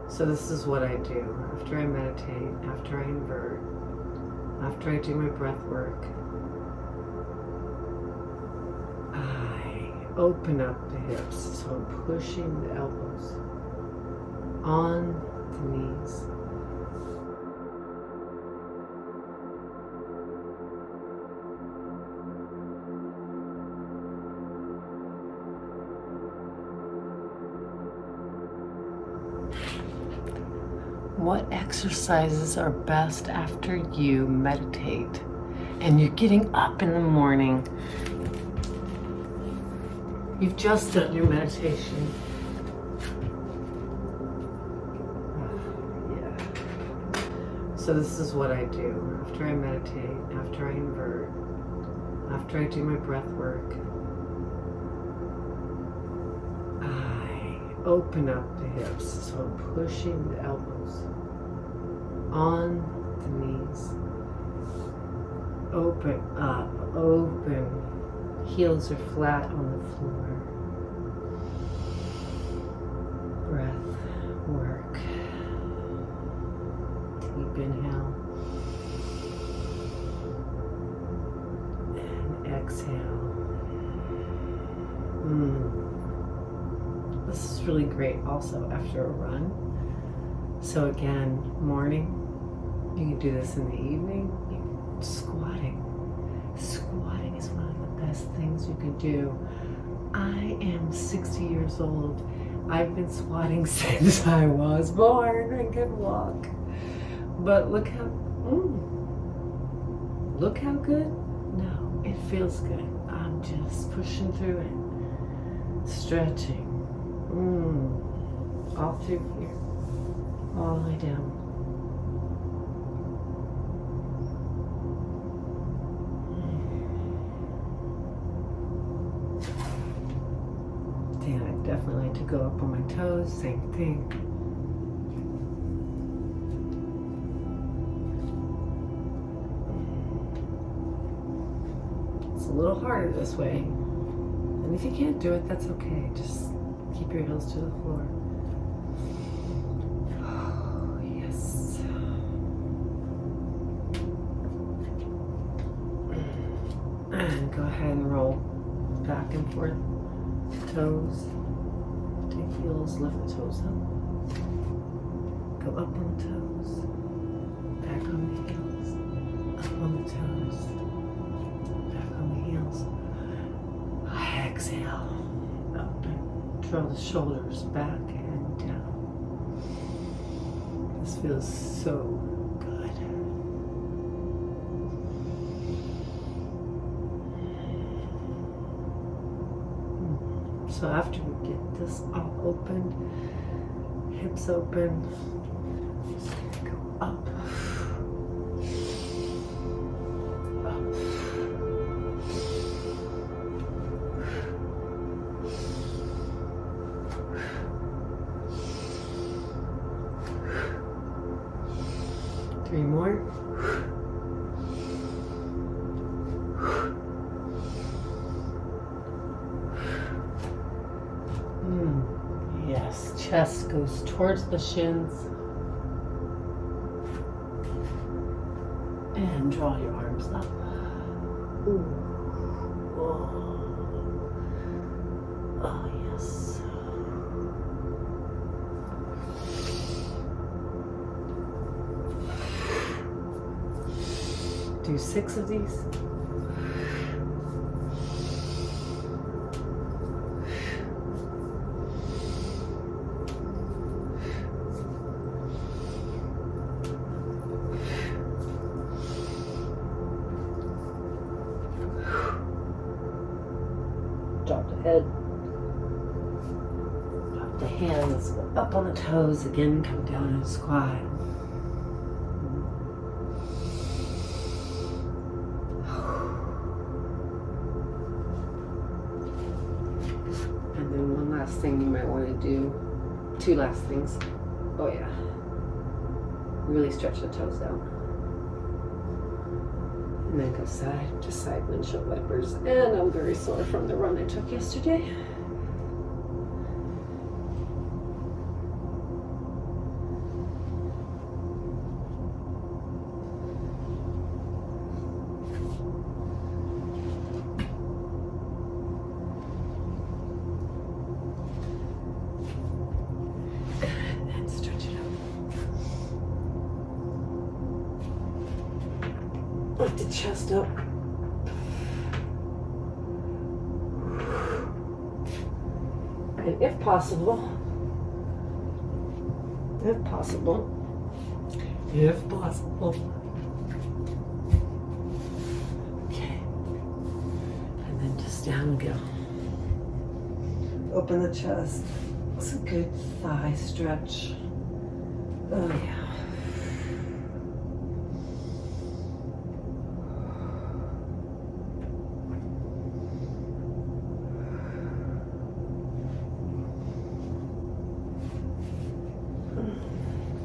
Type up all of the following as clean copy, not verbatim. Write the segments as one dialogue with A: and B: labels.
A: So this is what I do after I meditate, after I invert, after I do my breath work. I open up the hips, so I'm pushing the elbows on the knees. What exercises are best after you meditate and you're getting up in the morning? You've just done your meditation. Yeah. So this is what I do after I meditate, after I invert, after I do my breath work. I open up the hips, so I'm pushing the elbows on the knees. Open up, open. Heels are flat on the floor. Breath work. Deep inhale. And exhale. This is really great also after a run. So again, morning, you can do this in the evening. Squatting. Squatting is one of the best things you can do. I am 60 years old. I've been squatting since I was born. I can walk. But look how good? No, it feels good. I'm just pushing through it. Stretching. All through here. All the way down. Dan, I definitely like to go up on my toes, same thing. It's a little harder this way. And if you can't do it, that's okay. Just keep your heels to the floor. Oh, yes. And go ahead and roll back and forth. Toes. Take heels, lift the toes up. Go up on the toes. Back on the heels. Up on the toes. Back on the heels. Exhale. Up and draw the shoulders back and down. This feels so good. So after we get this all opened, hips open, just gonna go up. Up. 3 more. Yes, chest goes towards the shins. And draw your arms up. Ooh. Oh, yes. Do 6 of these. Drop the head, drop the hands, go up on the toes, again come down and squat. And then one last thing you might want to do, 2 last things. Oh yeah, really stretch the toes out. And then go side to side windshield wipers. And I'm very sore from the run I took yesterday. Lift the chest up. And if possible, okay. And then just down we go. Open the chest. It's a good thigh stretch. Oh yeah.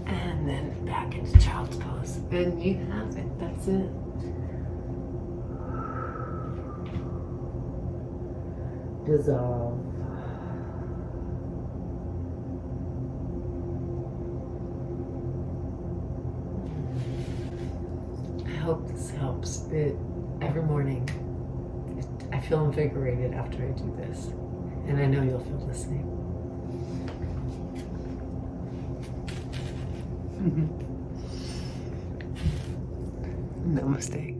A: And then back into child's pose. And you have it. That's it. Dissolve. I hope this helps. Every morning, I feel invigorated after I do this. And I know you'll feel the same. Namaste.